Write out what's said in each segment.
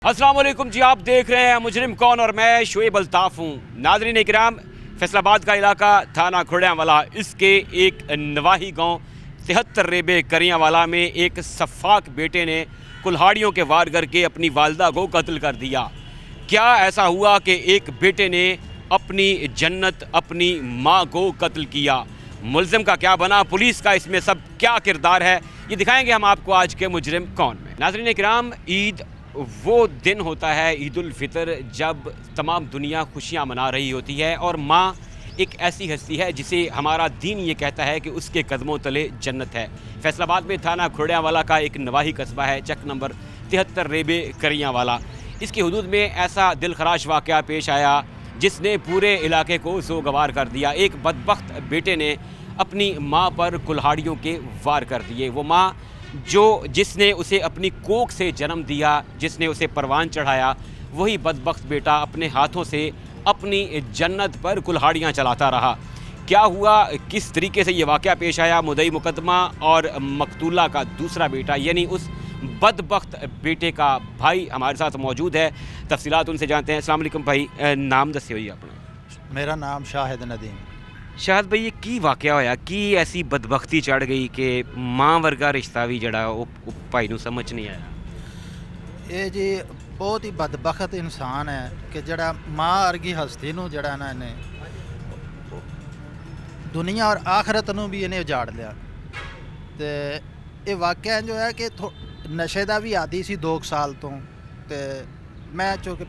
अस्सलाम वालेकुम जी, आप देख रहे हैं मुजरिम कौन और मैं शुएब अल्ताफ़ हूँ। नाज़रीन इकराम, फैसलाबाद का इलाका थाना खुड़ियांवाला, इसके एक नवाही गांव 73 रेबे करियांवाला में एक सफ़ाक बेटे ने कुल्हाड़ियों के वार करके अपनी वालदा को कत्ल कर दिया। क्या ऐसा हुआ कि एक बेटे ने अपनी जन्नत, अपनी माँ को कत्ल किया? मुल्ज़िम का क्या बना, पुलिस का इसमें सब क्या किरदार है, ये दिखाएंगे हम आपको आज के मुजरिम कौन में। नाज़रीन इकराम, ईद वो दिन होता है, ईद उल फितर, जब तमाम दुनिया खुशियाँ मना रही होती है और माँ एक ऐसी हस्ती है जिसे हमारा दीन ये कहता है कि उसके कदमों तले जन्नत है। फैसलाबाद में थाना खुड़ियांवाला का एक नवाही कस्बा है, चक नंबर 73 रेबे करियांवाला। इसकी हदूद में ऐसा दिलखराश वाक़या पेश आया जिसने पूरे इलाके को सोगवार कर दिया। एक बदबख्त बेटे ने अपनी माँ पर कुल्हाड़ियों के वार कर दिए। वो माँ जिसने उसे अपनी कोख से जन्म दिया, जिसने उसे परवान चढ़ाया, वही बदबख्त बेटा अपने हाथों से अपनी जन्नत पर कुल्हाड़ियाँ चलाता रहा। क्या हुआ, किस तरीके से ये वाक़या पेश आया? मुद्दई मुकदमा और मकतूला का दूसरा बेटा यानी उस बदबख्त बेटे का भाई हमारे साथ मौजूद है। तफसीलात उनसे जानते हैं। अस्सलाम वालेकुम भाई, नाम दस्से होइए अपना। मेरा नाम शाहिद नदीम। शायद भाई, ये की वाक़या होया कि ऐसी बदबख्ती चढ़ गई कि माँ वर्गा रिश्ता भी जड़ा वो भाई नूं समझ नहीं आया? ये जी बहुत ही बदबख्त इंसान है कि जड़ा माँ वर्गी हस्ती नूं जड़ा ना इन्हें दुनिया और आखरत नूं भी इन्हें उजाड़ लिया। तो ये वाक़या जो है कि नशे का भी आदी सी 2 साल तो मैं चूँकि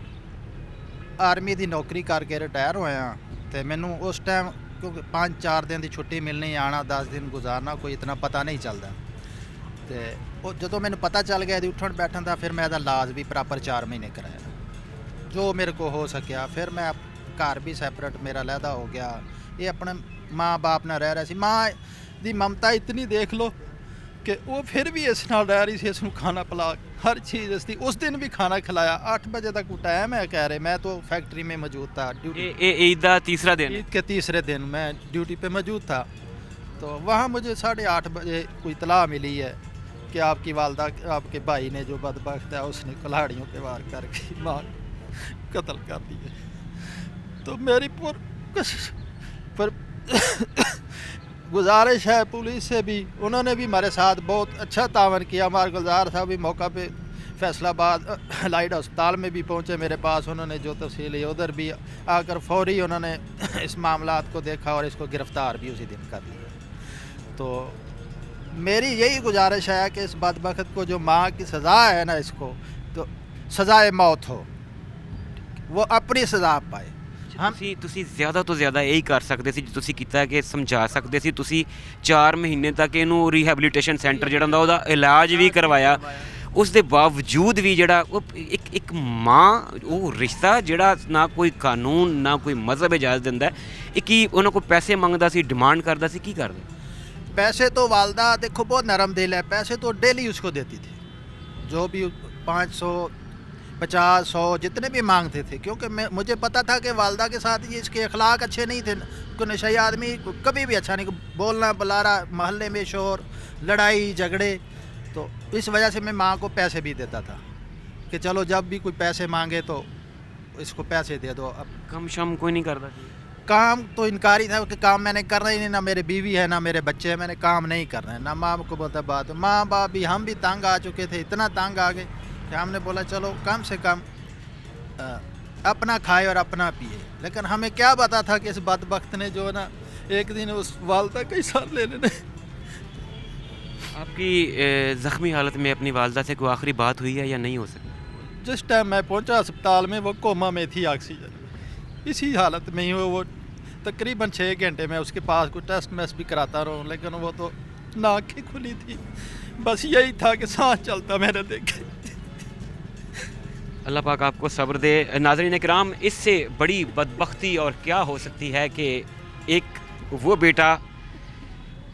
आर्मी की नौकरी करके रिटायर होया, तो मैनू उस टाइम क्योंकि 5-4 दिन की छुट्टी मिलनी, आना 10 दिन गुजारना, कोई इतना पता नहीं चलता। तो जो मैंने पता चल गया उठन बैठन का, फिर मैं इलाज भी प्रॉपर 4 महीने कराया जो मेरे को हो सकिया। फिर मैं घर भी सैपरेट मेरा अलहदा हो गया। ये अपने माँ बाप नाल रह रहा सी। माँ की ममता इतनी देख लो कि वो फिर भी इस नाल रह रही सी, इसनूं खाना पिला, हर चीज़ इसकी। उस दिन भी खाना खिलाया। 8 बजे तक टाइम है, कह रहे मैं तो फैक्ट्री में मौजूद था। ईद का तीसरा दिन, ईद के तीसरे दिन मैं ड्यूटी पे मौजूद था। तो वहाँ मुझे 8:30 बजे कोई इतला मिली है कि आपकी वालदा, आपके भाई ने जो बदबख्त है उसने कुल्हाड़ियों के वार करके माँ कत्ल कर दी है। तो मेरी पर गुजारिश है पुलिस से भी, उन्होंने भी हमारे साथ बहुत अच्छा तावन किया। हमारे गुलजार साहब भी मौका पे फैसलाबाद लाइट अस्पताल में भी पहुंचे मेरे पास। उन्होंने जो तफसील है उधर भी आकर फौरी उन्होंने इस मामलात को देखा और इसको गिरफ़्तार भी उसी दिन कर लिया। तो मेरी यही गुजारिश है कि इस बदबख्त को जो माँ की सज़ा है ना, इसको तो सज़ाए मौत हो, वो अपनी सज़ा पाए। ਤੁਸੀਂ ਜ਼ਿਆਦਾ ਤੋਂ ਜ਼ਿਆਦਾ ਇਹੀ ਕਰ ਸਕਦੇ ਸੀ ਜੋ ਤੁਸੀਂ ਕੀਤਾ ਕਿ ਸਮਝਾ ਸਕਦੇ ਸੀ। ਤੁਸੀਂ 4 ਮਹੀਨੇ ਤੱਕ ਇਹਨੂੰ ਰੀਹੈਬਿਲਿਟੇਸ਼ਨ ਸੈਂਟਰ ਜਿਹੜਾ ਹੁੰਦਾ ਉਹਦਾ ਇਲਾਜ ਵੀ ਕਰਵਾਇਆ। ਉਸ ਦੇ ਬਾਵਜੂਦ ਵੀ ਜਿਹੜਾ ਉਹ ਇੱਕ ਮਾਂ, ਉਹ ਰਿਸ਼ਤਾ ਜਿਹੜਾ ਨਾ ਕੋਈ ਕਾਨੂੰਨ ਨਾ ਕੋਈ ਮਜ਼ਹਬ ਇਜਾਜ਼ਤ ਦਿੰਦਾ, ਇਹ ਕੀ ਉਹਨਾਂ ਕੋਲ ਪੈਸੇ ਮੰਗਦਾ ਸੀ, ਡਿਮਾਂਡ ਕਰਦਾ ਸੀ, ਕੀ ਕਰਦੇ? पैसे तो वालदा देखो बहुत नरम दिल है, पैसे तो डेली उसको देती थी, जो भी 500, 50, 100 जितने भी मांगते थे। क्योंकि मुझे पता था कि वालदा के साथ ये इसके अखलाक अच्छे नहीं थे। कोई नशाई आदमी कभी भी अच्छा नहीं, बोलना बुलारा, महल्ले में शोर, लड़ाई झगड़े। तो इस वजह से मैं माँ को पैसे भी देता था कि चलो जब भी कोई पैसे मांगे तो इसको पैसे दे दो। अब कम शम कोई नहीं करता? काम तो इनकारी था कि काम मैंने करना ही नहीं, ना मेरे बीवी है ना मेरे बच्चे हैं, मैंने काम नहीं करना है। ना माँ को बोलता बात, माँ बाप भी, हम भी तंग आ चुके थे, इतना तंग आ गए कि हमने बोला चलो कम से कम अपना खाए और अपना पिए। लेकिन हमें क्या पता था कि इस बदबख्त ने जो है ना एक दिन उस वालदा का ही साथ ले लेने। आपकी ज़ख्मी हालत में अपनी वालदा से कोई आखिरी बात हुई है या नहीं हो सकी? जिस टाइम मैं पहुंचा अस्पताल में वो कोमा में थी, ऑक्सीजन इसी हालत में ही वो तकरीबन 6 घंटे में उसके पास कोई टेस्ट मैस्ट भी कराता रहूँ, लेकिन वो तो नाकें खुली थी। बस यही था कि सांस चलता मैंने देखे। अल्लाह पाक आपको सब्र दे। नाज़रीन इकराम, इससे बड़ी बदबख्ती और क्या हो सकती है कि एक वो बेटा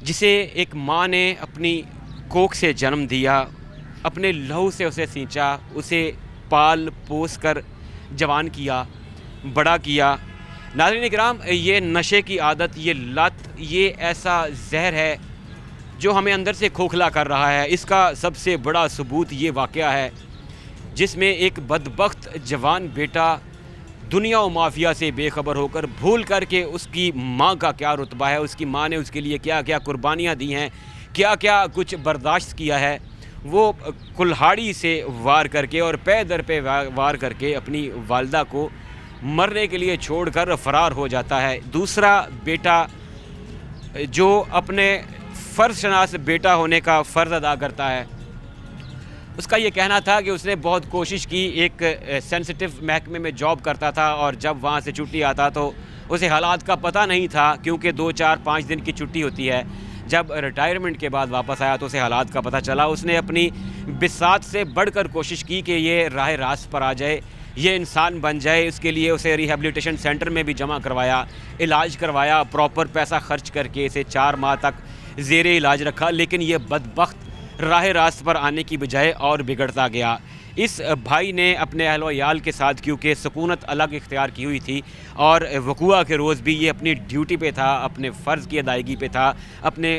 जिसे एक माँ ने अपनी कोख से जन्म दिया, अपने लहू से उसे सींचा, उसे पाल पोस कर जवान किया, बड़ा किया। नाज़रीन इकराम, ये नशे की आदत, ये लत, ये ऐसा जहर है जो हमें अंदर से खोखला कर रहा है। इसका सबसे बड़ा सबूत ये वाक़या है जिसमें एक बदबख्त जवान बेटा दुनिया और माफिया से बेखबर होकर भूल करके उसकी माँ का क्या रुतबा है, उसकी माँ ने उसके लिए क्या क्या कुर्बानियाँ दी हैं, क्या क्या कुछ बर्दाश्त किया है, वो कुल्हाड़ी से वार करके और पे दर पे वार करके अपनी वालदा को मरने के लिए छोड़कर फ़रार हो जाता है। दूसरा बेटा जो अपने फ़र्ज़ शनास बेटा होने का फ़र्ज़ अदा करता है, उसका ये कहना था कि उसने बहुत कोशिश की, एक सेंसिटिव महकमे में जॉब करता था और जब वहाँ से छुट्टी आता तो उसे हालात का पता नहीं था, क्योंकि 2, 4, 5 दिन की छुट्टी होती है। जब रिटायरमेंट के बाद वापस आया तो उसे हालात का पता चला। उसने अपनी बिसात से बढ़कर कोशिश की कि ये राह रास्त पर आ जाए, ये इंसान बन जाए। इसके लिए उसे रिहेबिलिटेशन सेंटर में भी जमा करवाया, इलाज करवाया, प्रॉपर पैसा खर्च करके इसे 4 माह तक ज़ेरे इलाज रखा, लेकिन ये बदबख्त राह रास्त पर आने की बजाय और बिगड़ता गया। इस भाई ने अपने अहल व याल के साथ, क्योंकि सुकूनत अलग इख्तियार की हुई थी और वक़ुआ के रोज़ भी ये अपनी ड्यूटी पे था, अपने फ़र्ज़ की अदायगी पे था, अपने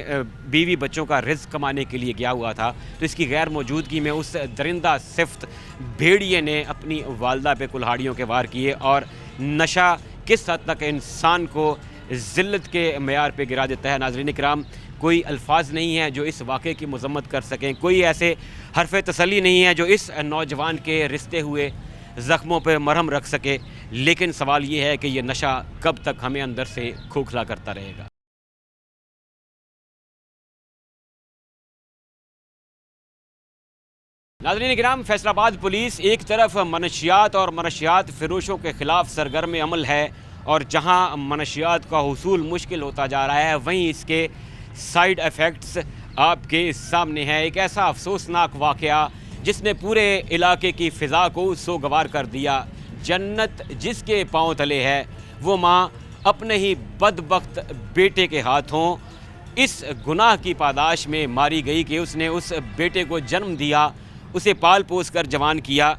बीवी बच्चों का रिज़्क़ कमाने के लिए गया हुआ था। तो इसकी गैर मौजूदगी में उस दरिंदा सिफ्त भेड़िए ने अपनी वालदा पे कुल्हाड़ियों के वार किए। और नशा किस हद तक इंसान को ज़िल्लत के मेयार पे गिरा देता है, नाज़रीन इकराम, कोई अल्फाज नहीं है जो इस वाक़े की मज़म्मत कर सकें, कोई ऐसे हरफ तसल्ली नहीं है जो इस नौजवान के रिश्ते हुए ज़ख्मों पर मरहम रख सके। लेकिन सवाल ये है कि ये नशा कब तक हमें अंदर से खोखला करता रहेगा। नाज़रीन किराम, फैसलाबाद पुलिस एक तरफ मनशियात और मनशियात फ़रोशों के ख़िलाफ़ सरगर्म अमल है और जहाँ मनशियात का हुसूल मुश्किल होता जा रहा है, वहीं इसके साइड इफ़ेक्ट्स आपके सामने है। एक ऐसा अफसोसनाक वाक़या जिसने पूरे इलाके की फ़िज़ा को सोगवार कर दिया। जन्नत जिसके पाँव तले है, वो माँ अपने ही बदबख्त बेटे के हाथों इस गुनाह की पादाश में मारी गई कि उसने उस बेटे को जन्म दिया, उसे पाल पोस कर जवान किया।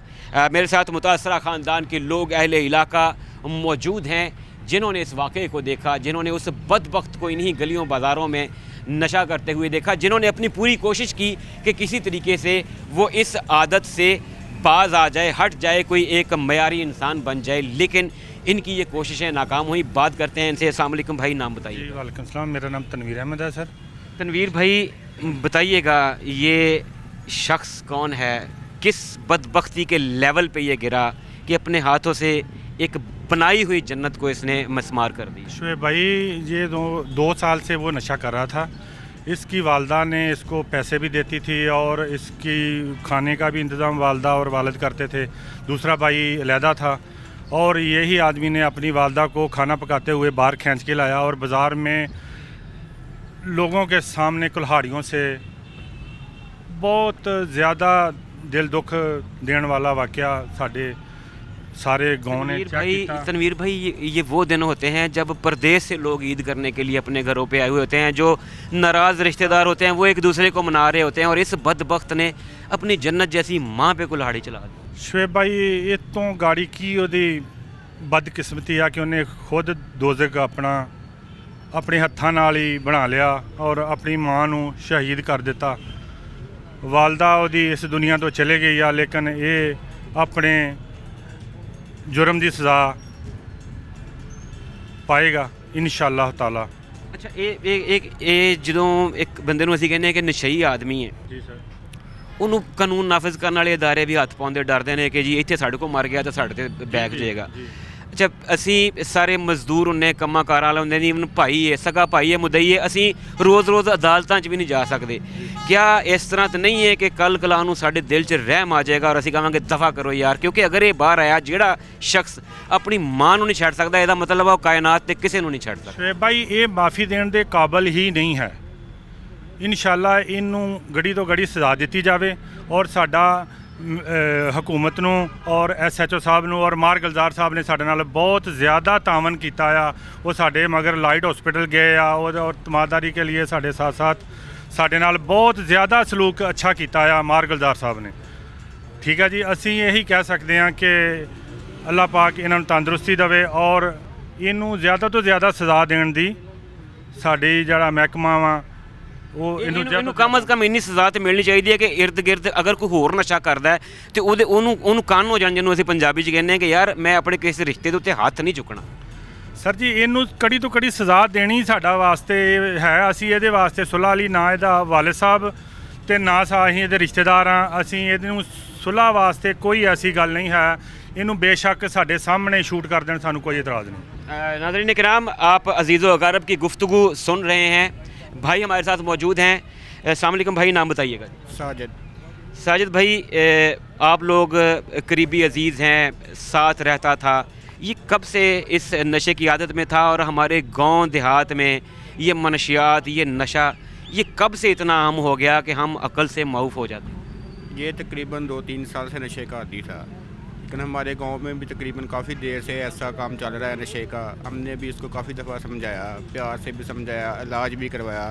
मेरे साथ मुतासरा ख़ानदान के लोग, अहले इलाका मौजूद हैं जिन्होंने इस वाक़े को देखा, जिन्होंने उस बदबख्त को इन्हीं गलियों बाज़ारों में नशा करते हुए देखा, जिन्होंने अपनी पूरी कोशिश की कि किसी तरीके से वो इस आदत से बाज आ जाए, हट जाए, कोई एक मयारी इंसान बन जाए, लेकिन इनकी ये कोशिशें नाकाम हुई। बात करते हैं इनसे। अस्सलाम वालेकुम भाई, नाम बताइए। जी वालेकुम सलाम, मेरा नाम तनवीर अहमद है सर। तनवीर भाई, बताइएगा ये शख्स कौन है, किस बदबख्ती के लेवल पे ये गिरा कि अपने हाथों से एक बनाई हुई जन्नत को इसने मस्मार कर दी? शुएब भाई, ये दो साल से वो नशा कर रहा था। इसकी वालदा ने इसको पैसे भी देती थी और इसकी खाने का भी इंतज़ाम वालदा और वालिद करते थे। दूसरा भाई अलहदा था और यही आदमी ने अपनी वालदा को खाना पकाते हुए बाहर खींच के लाया और बाज़ार में लोगों के सामने कुल्हाड़ियों से बहुत ज़्यादा दिल दुख देने वाला वाक़या साढ़े सारे गाँव ने तनवीर भाई, ये वो दिन होते हैं जब परदेश से लोग ईद करने के लिए अपने घरों पे आए हुए होते हैं, जो नाराज़ रिश्तेदार होते हैं वो एक दूसरे को मना रहे होते हैं, और इस बदबख्त ने अपनी जन्नत जैसी माँ पे कुल्हाड़ी चला दी। शुएब भाई, ये तो गाड़ी की ओदी बदकिस्मती आ कि उन्हें खुद दोज़ख अपने हत्थां नाल ही बना लिया और अपनी माँ नूं शहीद कर दिता। वालदा ओदी इस दुनिया तो चले गई आ, लेकिन ये अपने जुर्म की सज़ा पाएगा इंशाअल्लाह ताला। अच्छा, ਜਦੋਂ ਇੱਕ ਬੰਦੇ ਨੂੰ ਅਸੀਂ ਕਹਿੰਦੇ ਹਾਂ ਕਿ ਨਸ਼ਈ ਆਦਮੀ ਹੈ, जी सर, ਉਹਨੂੰ ਕਾਨੂੰਨ ਨਾਫਜ਼ ਕਰਨ ਵਾਲੇ ਅਦਾਰੇ ਵੀ ਹੱਥ ਪਾਉਂਦੇ ਡਰਦੇ ਨੇ ਕਿ ਜੀ ਇੱਥੇ ਸਾਡੇ ਕੋਲ ਮਰ ਗਿਆ ਤਾਂ ਸਾਡੇ ਤੇ ਬੈਗ ਜਾਏਗਾ। ਅੱਛਾ, ਅਸੀਂ ਸਾਰੇ ਮਜ਼ਦੂਰ ਹੁੰਨੇ, ਕੰਮਾਂ ਕਾਰਾਂ ਵਾਲੇ ਹੁੰਦੇ, ਈਵਨ ਭਾਈ ਹੈ, ਸਗਾ ਭਾਈ ਹੈ, ਮੁਦਈ ਹੈ, ਅਸੀਂ ਰੋਜ਼ ਅਦਾਲਤਾਂ 'ਚ ਵੀ ਨਹੀਂ ਜਾ ਸਕਦੇ। क्या इस तरह तो नहीं है कि कल कला नूं साडे दिल च रहम आ जाएगा और असीं कहांगे दफ़ा करो यार? क्योंकि अगर ये बाहर आया जिहड़ा शख्स अपनी मां नूं नहीं छड्ड सकदा, ਇਹਦਾ मतलब है वो कायनात ते किसी नूं नहीं छड्ड सकदा। शुएब भाई, ये माफ़ी देने के काबिल ही नहीं है। इंशाअल्लाह इनू गड़ी तो गड़ी सज़ा दी जाए और साडा हुकूमत नूं और SHO साहब नूं और मार गुलजार साहब ने साडे नाल बहुत ज़्यादा तावन कीता आ। वो साडे मगर लाइट हॉस्पिटल गए आ और तमादारी के लिए साडे साथ साथ साडे नाल बहुत ज़्यादा सलूक अच्छा किया आ मार गुलजार साहब ने। ठीक है जी, असी यही कह सकते हैं कि अल्लाह पाक इन्हों तंदुरुस्ती देवे और इनू ज़्यादा तो ज़्यादा सज़ा देने की साड़ी जड़ा महकमा वा ਉਹ ਇਹਨੂੰ ਕਮ ਅਜ਼ ਕਮ ਇੰਨੀ ਸਜ਼ਾ ਤੇ ਮਿਲਣੀ ਚਾਹੀਦੀ ਹੈ ਕਿ ਇਰਦ ਗਿਰਦ ਅਗਰ ਕੋਈ ਹੋਰ ਨਸ਼ਾ ਕਰਦਾ ਹੈ ਤੇ ਉਹਨੂੰ ਕੰਨ ਹੋ ਜਾਣ, ਜਿਹਨੂੰ ਅਸੀਂ ਪੰਜਾਬੀ 'ਚ ਕਹਿੰਦੇ ਹਾਂ ਕਿ ਯਾਰ ਮੈਂ ਆਪਣੇ ਕਿਸੇ ਰਿਸ਼ਤੇ ਦੇ ਉੱਤੇ ਹੱਥ ਨਹੀਂ ਚੁੱਕਣਾ। ਸਰ ਜੀ ਇਹਨੂੰ ਕੜੀ ਤੋਂ ਕੜੀ ਸਜ਼ਾ ਦੇਣੀ ਸਾਡਾ ਵਾਸਤੇ ਹੈ। ਅਸੀਂ ਇਹਦੇ ਵਾਸਤੇ ਸੁਲ੍ਹਾ ਲਈ ਨਾ ਇਹਦਾ ਵਾਲਿਦ ਸਾਹਿਬ ਤੇ ਨਾ ਅਸੀਂ ਇਹਦੇ ਰਿਸ਼ਤੇਦਾਰ ਹਾਂ। ਅਸੀਂ ਇਹਨੂੰ ਸੁਲ੍ਹਾ ਵਾਸਤੇ ਕੋਈ ਐਸੀ ਗੱਲ ਨਹੀਂ ਹੈ। ਇਹਨੂੰ ਬੇਸ਼ੱਕ ਸਾਡੇ ਸਾਹਮਣੇ ਸ਼ੂਟ ਕਰ ਦੇਣ, ਸਾਨੂੰ ਕੋਈ ਇਤਰਾਜ਼ नहीं। नाज़रीन किराम, आप अजीज़ व अक़ारब की गुफ्तगू सुन रहे हैं। भाई हमारे साथ मौजूद हैं। अस्सलाम वालेकुम भाई, नाम बताइएगा। साजिद भाई, आप लोग करीबी अजीज़ हैं, साथ रहता था, ये कब से इस नशे की आदत में था और हमारे गांव देहात में ये मनशियात, ये नशा, ये कब से इतना आम हो गया कि हम अक्ल से माऊफ हो जाते हैं? ये तकरीबन 2-3 साल से नशे का आदी था, लेकिन हमारे गांव में भी तकरीबन काफ़ी देर से ऐसा काम चल रहा है नशे का। हमने भी इसको काफ़ी दफ़ा समझाया, प्यार से भी समझाया, इलाज भी करवाया,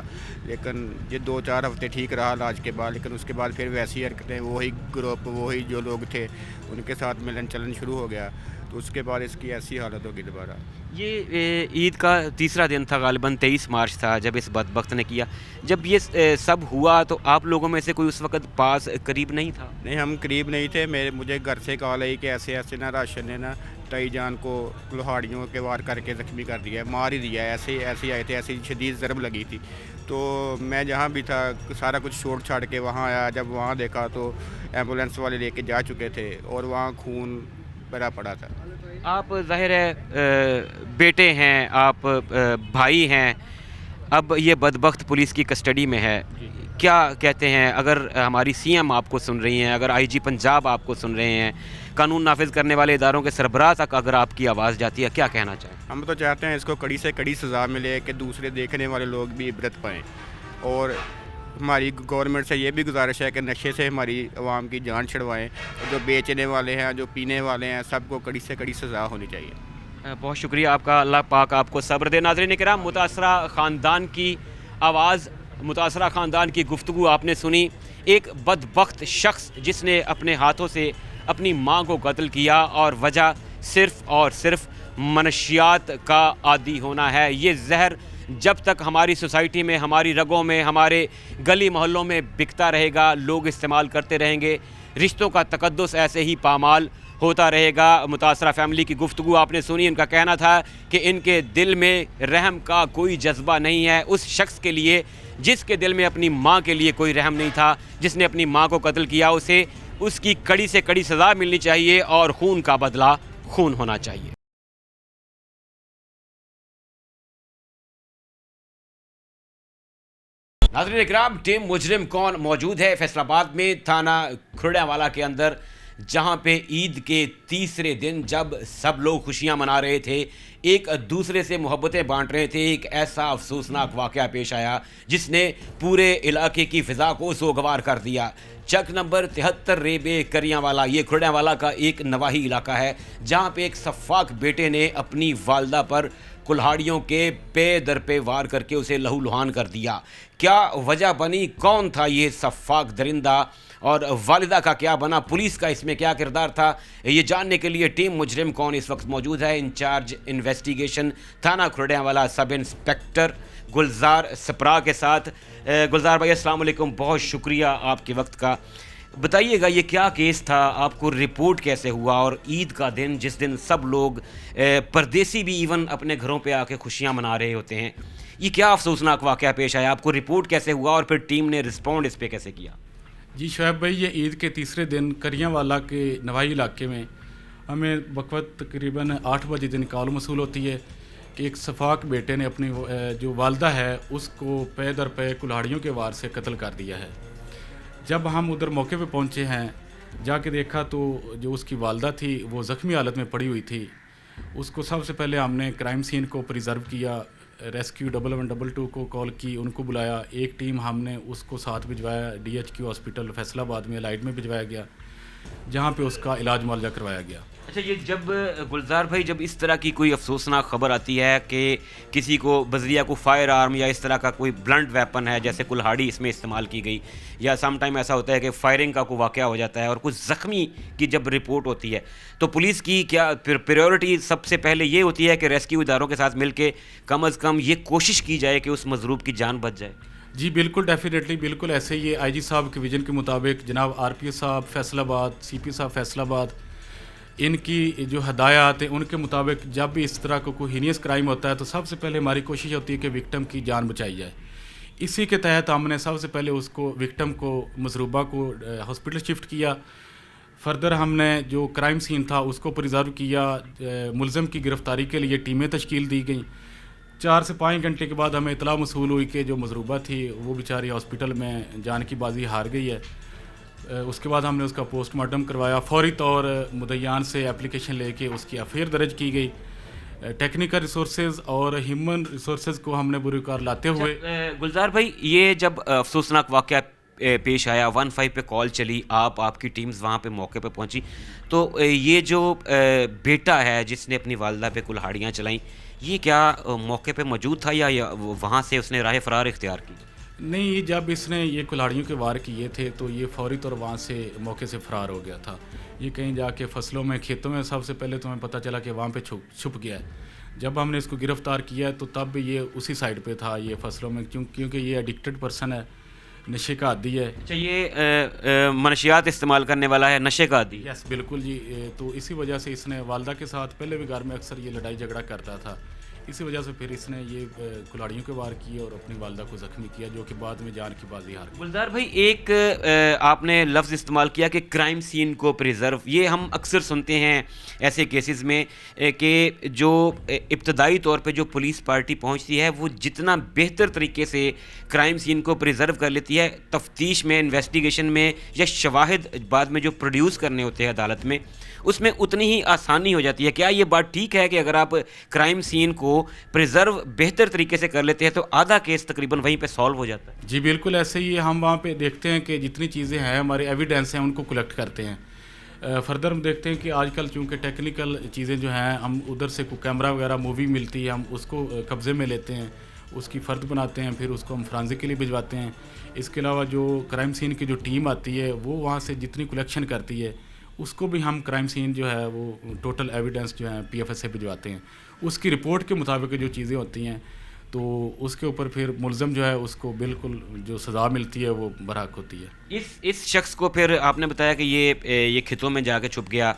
लेकिन ये 2-4 हफ्ते ठीक रहा इलाज के बाद, लेकिन उसके बाद फिर वैसी हरकतें, वही ग्रुप, वही जो लोग थे उनके साथ मिलन चलन शुरू हो गया, तो उसके बाद इसकी ऐसी हालत होगी दोबारा। ये ईद का तीसरा दिन था, गालिबन 23 मार्च था जब इस बदबख्त ने किया। जब ये सब हुआ तो आप लोगों में से कोई उस वक्त पास करीब नहीं था? नहीं, हम करीब नहीं थे। मुझे घर से कॉल आई कि ऐसे ऐसे ना राशन ने ना ताई जान को लोहाड़ियों के वार करके ज़ख्मी कर दिया है, मार ही दिया है। ऐसे ऐसे आए थे, ऐसी शदीद ज़रब लगी थी। तो मैं जहाँ भी था सारा कुछ छोड़ छाड़ के वहाँ आया। जब वहाँ देखा तो एम्बुलेंस वाले लेके जा चुके थे और वहाँ खून भरा पड़ा था। आप ज़ाहिर है बेटे हैं, आप भाई हैं, अब ये बदबख्त पुलिस की कस्टडी में है, क्या कहते हैं? अगर हमारी सीएम आपको सुन रही हैं, अगर आईजी पंजाब आपको सुन रहे हैं, कानून नाफिज करने वाले इदारों के सरबराह तक अगर आपकी आवाज़ जाती है, क्या कहना चाहें? हम तो चाहते हैं इसको कड़ी से कड़ी सज़ा मिले कि दूसरे देखने वाले लोग भी इबरत पाएँ। और हमारी गवर्नमेंट से ये भी गुजारिश है कि नशे से हमारी आवाम की जान छुड़वाएं। जो बेचने वाले हैं, जो पीने वाले हैं, सबको कड़ी से कड़ी सज़ा होनी चाहिए। बहुत शुक्रिया आपका, अल्लाह पाक आपको सब्र दे। नाज़रीन किराम, मुतासरा ख़ानदान की आवाज़, मुतासरा ख़ानदान की गुफ्तगू आपने सुनी। एक बदबख्त शख्स जिसने अपने हाथों से अपनी माँ को कत्ल किया और वजह सिर्फ़ और सिर्फ मनशियात का आदी होना है। ये जहर जब तक हमारी सोसाइटी में, हमारी रगों में, हमारे गली मोहल्लों में बिकता रहेगा, लोग इस्तेमाल करते रहेंगे, रिश्तों का तकद्दुस ऐसे ही पामाल होता रहेगा। मुतासरा फैमिली की गुफ्तगू आपने सुनी। इनका कहना था कि इनके दिल में रहम का कोई जज्बा नहीं है, उस शख्स के लिए जिसके दिल में अपनी माँ के लिए कोई रहम नहीं था, जिसने अपनी माँ को कत्ल किया, उसे उसकी कड़ी से कड़ी सज़ा मिलनी चाहिए और खून का बदला खून होना चाहिए। नाज़रीन इकराम, टीम मुजरिम कौन मौजूद है फैसलाबाद में, थाना खुर्डियांवाला के अंदर, जहां पे ईद के तीसरे दिन जब सब लोग खुशियां मना रहे थे, एक दूसरे से मोहब्बतें बांट रहे थे, एक ऐसा अफसोसनाक वाक़या पेश आया जिसने पूरे इलाके की फ़िज़ा को सोगवार कर दिया। चक नंबर 73 रेबे करियांवाला, ये खुर्डियांवाला का एक नवाही इलाका है जहाँ पे एक सफ़ाक बेटे ने अपनी वालदा पर कुल्हाड़ियों के पे दर पे वार करके उसे लहूलुहान कर दिया। क्या वजह बनी, कौन था ये सफ़ाक दरिंदा और वालिदा का क्या बना, पुलिस का इसमें क्या किरदार था, ये जानने के लिए टीम मुजरिम कौन इस वक्त मौजूद है। इंचार्ज इन्वेस्टिगेशन थाना खुर्डियांवाला सब इंस्पेक्टर गुलजार सप्रा के साथ। गुलजार भाई अस्सलाम वालेकुम, बहुत शुक्रिया आपके वक्त का। बताइएगा ये क्या केस था, आपको रिपोर्ट कैसे हुआ, और ईद का दिन जिस दिन सब लोग परदेसी भी इवन अपने घरों पे आके खुशियां मना रहे होते हैं, ये क्या अफसोसनाक वाक़या पेश आया, आपको रिपोर्ट कैसे हुआ और फिर टीम ने रिस्पॉन्ड इस पे कैसे किया? जी शुएब भाई, ये ईद के तीसरे दिन करियांवाला के नवाही इलाके में हमें वक्त तकरीबन 8 बजे दिन कॉल मसूल होती है कि एक सफ़ाक बेटे ने अपनी जो वालदा है उसको पे दर पे कुल्हाड़ियों के वार से कत्ल कर दिया है। जब हम उधर मौके पे पहुंचे हैं, जाके देखा तो जो उसकी वालदा थी वो ज़ख्मी हालत में पड़ी हुई थी। उसको सबसे पहले हमने क्राइम सीन को प्रिजर्व किया, रेस्क्यू 1112 को कॉल की, उनको बुलाया, एक टीम हमने उसको साथ भिजवाया, DHQ हॉस्पिटल फैसलाबाद में लाइट में भिजवाया गया, जहाँ पे उसका इलाज मुआवजा करवाया गया। अच्छा, ये जब गुलजार भाई, जब इस तरह की कोई अफसोसनाक खबर आती है कि किसी को बजरिया को फायर आर्म या इस तरह का कोई ब्लंट वेपन है, जैसे कुल्हाड़ी इसमें इस्तेमाल की गई, या सम टाइम ऐसा होता है कि फायरिंग का कोई वाक़या हो जाता है और कुछ ज़ख्मी की जब रिपोर्ट होती है, तो पुलिस की क्या प्रायोरिटी सबसे पहले ये होती है कि रेस्क्यू इदारों के साथ मिल के कम अज़ कम ये कोशिश की जाए कि उस मज़लूम की जान बच जाए? جی بالکل ڈیفینیٹلی بالکل ایسے ہی ہے. آئی جی صاحب کے ویژن کے مطابق جناب آر پی ایس صاحب فیصل آباد, سی پی صاحب فیصل آباد, ان کی جو ہدایات ہیں ان کے مطابق جب بھی اس طرح کا کوئی ہینیس کرائم ہوتا ہے تو سب سے پہلے ہماری کوشش ہوتی ہے کہ وکٹم کی جان بچائی جائے. اسی کے تحت ہم نے سب سے پہلے اس کو وکٹم کو مضروبہ کو ہاسپٹل شفٹ کیا. فردر ہم نے جو کرائم سین تھا اس کو پریزرو کیا. ملزم کی گرفتاری کے لیے ٹیمیں تشکیل دی گئیں. 4 سے 5 گھنٹے کے بعد ہمیں اطلاع موصول ہوئی کہ جو مضروبہ تھی وہ بیچاری ہاسپٹل میں جان کی بازی ہار گئی ہے. اس کے بعد ہم نے اس کا پوسٹ مارٹم کروایا. فوری طور مدعیان سے اپلیکیشن لے کے اس کی ایف آئی آر درج کی گئی. ٹیکنیکل ریسورسز اور ہیومن ریسورسز کو ہم نے بروکار لاتے ہوئے. گلزار بھائی, یہ جب افسوسناک واقعہ پیش آیا, 15 پہ کال چلی, آپ کی ٹیمز وہاں پہ موقع پہ پہنچی, تو یہ جو بیٹا ہے جس نے اپنی والدہ پہ کلہاڑیاں چلائیں, یہ کیا موقع پہ موجود تھا یا وہاں سے اس نے راہ فرار اختیار کی؟ نہیں, جب اس نے یہ کلاڑیوں کے وار کیے تھے تو یہ فوری طور وہاں سے موقع سے فرار ہو گیا تھا. یہ کہیں جا کے فصلوں میں کھیتوں میں سب سے پہلے تو ہمیں پتہ چلا کہ وہاں پہ چھپ گیا ہے. جب ہم نے اس کو گرفتار کیا تو تب یہ اسی سائڈ پہ تھا, یہ فصلوں میں, کیونکہ یہ ایڈکٹڈ پرسن ہے, نشے کا عادی ہے. اچھا, یہ منشیات استعمال کرنے والا ہے, نشے کا عادی؟ یس بالکل جی. تو اسی وجہ سے اس نے والدہ کے ساتھ پہلے بھی گھر میں اکثر یہ لڑائی جھگڑا کرتا تھا. اسی وجہ سے پھر اس نے یہ کلاڑیوں کے وار کیے اور اپنی والدہ کو زخمی کیا, جو کہ بعد میں جان کی بازی ہار گئی. گلزار بھائی, ایک آپ نے لفظ استعمال کیا کہ کرائم سین کو پریزرو. یہ ہم اکثر سنتے ہیں ایسے کیسز میں کہ جو ابتدائی طور پہ جو پولیس پارٹی پہنچتی ہے وہ جتنا بہتر طریقے سے کرائم سین کو پریزرو کر لیتی ہے, تفتیش میں, انویسٹیگیشن میں, یا شواہد بعد میں جو پروڈیوس کرنے ہوتے ہیں عدالت میں, اس میں اتنی ہی آسانی ہو جاتی ہے. کیا یہ بات ٹھیک ہے کہ اگر آپ کرائم سین کو پریزرو بہتر طریقے سے کر لیتے ہیں تو آدھا کیس تقریباً وہیں پہ سالو ہو جاتا ہے؟ جی بالکل ایسے ہی. ہم وہاں پہ دیکھتے ہیں کہ جتنی چیزیں ہیں ہمارے ایویڈنس ہیں ان کو کلیکٹ کرتے ہیں. فردر ہم دیکھتے ہیں کہ آج کل چونکہ ٹیکنیکل چیزیں جو ہیں, ہم ادھر سے کوئی کیمرہ وغیرہ مووی ملتی ہے, ہم اس کو قبضے میں لیتے ہیں, اس کی فرد بناتے ہیں, پھر اس کو ہم فرانزک کے لیے بھجواتے ہیں. اس کے علاوہ جو کرائم سین کی جو ٹیم آتی ہے وہ وہاں سے جتنی کلیکشن کرتی ہے اس کو بھی ہم کرائم سین جو ہے وہ ٹوٹل ایویڈنس جو ہے پی ایف ایس سے بھجواتے ہیں. اس کی رپورٹ کے مطابق جو چیزیں ہوتی ہیں تو اس کے اوپر پھر ملزم جو ہے اس کو بالکل جو سزا ملتی ہے وہ برحق ہوتی ہے. اس شخص کو پھر آپ نے بتایا کہ یہ کھیتوں میں جا کے چھپ گیا.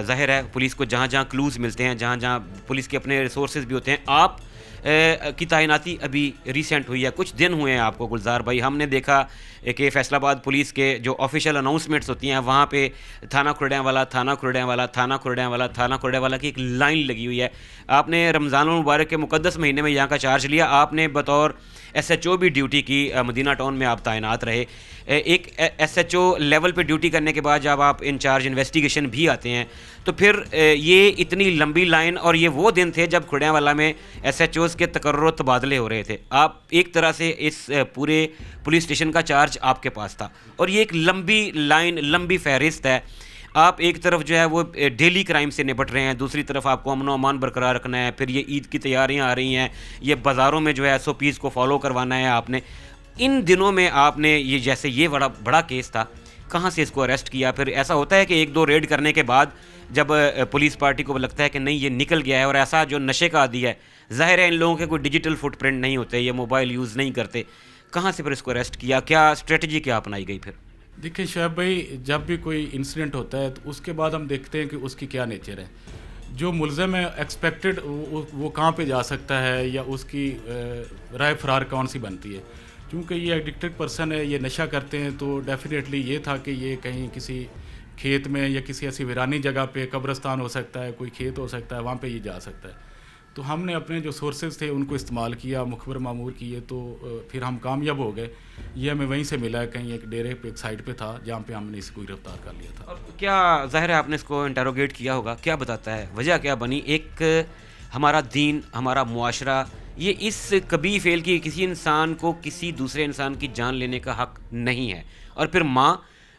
ظاہر ہے پولیس کو جہاں جہاں کلوز ملتے ہیں, جہاں جہاں پولیس کے اپنے ریسورسز بھی ہوتے ہیں. آپ کی تعیناتی ابھی ریسنٹ ہوئی ہے, کچھ دن ہوئے ہیں آپ کو گلزار بھائی. ہم نے دیکھا کہ فیصل آباد پولیس کے جو آفیشیل اناؤنسمنٹس ہوتی ہیں وہاں پہ تھانہ کھرڑیاں والا, تھانہ کھرڑیاں والا, تھانہ کھرڑیاں والا, تھانہ کھرڑیاں والا کی ایک لائن لگی ہوئی ہے. آپ نے رمضان المبارک کے مقدس مہینے میں یہاں کا چارج لیا. آپ نے بطور ایس ایچ او بھی ڈیوٹی کی, مدینہ ٹاؤن میں آپ تعینات رہے. ایک ایس ایچ او لیول پہ ڈیوٹی کرنے کے بعد جب آپ انچارج انویسٹیگیشن بھی آتے ہیں تو پھر یہ اتنی لمبی لائن, اور یہ وہ دن تھے جب کھرڑیاں والا میں ایس ایچ اوز کے تقرر و تبادلے ہو رہے تھے. آپ ایک طرح سے اس پورے پولیس اسٹیشن کا چارج آپ کے پاس تھا, اور یہ ایک لمبی لائن, لمبی فہرست ہے. آپ ایک طرف جو ہے وہ ڈیلی کرائم سے نپٹ رہے ہیں, دوسری طرف آپ کو امن و امان برقرار رکھنا ہے, پھر یہ عید کی تیاریاں آ رہی ہیں, یہ بازاروں میں جو ہے ایس او پیز کو فالو کروانا ہے. آپ نے ان دنوں میں آپ نے یہ جیسے یہ بڑا کیس تھا, کہاں سے اس کو اریسٹ کیا؟ پھر ایسا ہوتا ہے کہ 1-2 ریڈ کرنے کے بعد جب پولیس پارٹی کو لگتا ہے کہ نہیں یہ نکل گیا ہے, اور ایسا جو نشے کا عادی ہے, ظاہر ہے ان لوگوں کے کوئی ڈیجیٹل فٹ پرنٹ نہیں ہوتے, یہ موبائل یوز نہیں کرتے, کہاں سے پھر اس کو اریسٹ کیا؟ کیا اسٹریٹجی کیا اپنائی گئی پھر؟ دیکھیں شعیب بھائی, جب بھی کوئی انسیڈنٹ ہوتا ہے تو اس کے بعد ہم دیکھتے ہیں کہ اس کی کیا نیچر ہے. جو ملزم ہے ایکسپیکٹڈ وہ کہاں پہ جا سکتا ہے, یا اس کی رائے فرار کون سی بنتی ہے. چونکہ یہ ایڈکٹڈ پرسن ہے, یہ نشہ کرتے ہیں, تو ڈیفینیٹلی یہ تھا کہ یہ کہیں کسی کھیت میں یا کسی ایسی ویرانی جگہ پہ, قبرستان ہو سکتا ہے, کوئی کھیت ہو سکتا ہے, وہاں پہ یہ جا سکتا ہے. تو ہم نے اپنے جو سورسز تھے ان کو استعمال کیا, مخبر معمور کیے, تو پھر ہم کامیاب ہو گئے. یہ ہمیں وہیں سے ملا ہے, کہیں ایک ڈیرے پہ ایک سائٹ پہ تھا جہاں پہ ہم نے اس کو گرفتار کر لیا تھا. کیا ظاہر ہے آپ نے اس کو انٹروگیٹ کیا ہوگا, کیا بتاتا ہے, وجہ کیا بنی؟ ایک ہمارا دین, ہمارا معاشرہ, یہ اس کبھی فعل کی کسی انسان کو کسی دوسرے انسان کی جان لینے کا حق نہیں ہے. اور پھر ماں,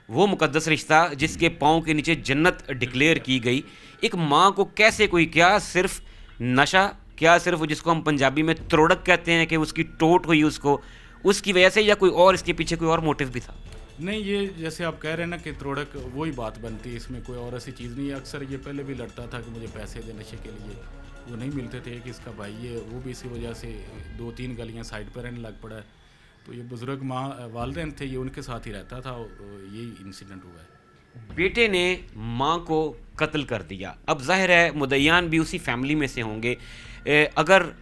وہ مقدس رشتہ جس کے پاؤں کے نیچے جنت ڈکلیئر کی گئی, ایک ماں کو کیسے کوئی, کیا صرف نشہ, کیا صرف جس کو ہم پنجابی میں تروڑک کہتے ہیں کہ اس کی ٹوٹ ہوئی اس کی وجہ سے, یا کوئی اور اس کے پیچھے کوئی اور موٹیو بھی تھا؟ نہیں, یہ جیسے آپ کہہ رہے ہیں نا کہ تروڑک, وہی بات بنتی ہے, اس میں کوئی اور ایسی چیز نہیں ہے. اکثر یہ پہلے بھی لڑتا تھا کہ مجھے پیسے دے نشے کے لیے, وہ نہیں ملتے تھے. کہ اس کا بھائی ہے وہ بھی اسی وجہ سے 2-3 گلیاں سائڈ پہ رہنے لگ پڑا ہے. तो ये बुज़ुर्ग माँ वालिदैन थे, ये उनके साथ ही रहता था और यही इंसिडेंट हुआ है। बेटे ने माँ को कत्ल कर दिया। अब ज़ाहिर है मुदय्यान भी उसी फैमिली में से होंगे। अगर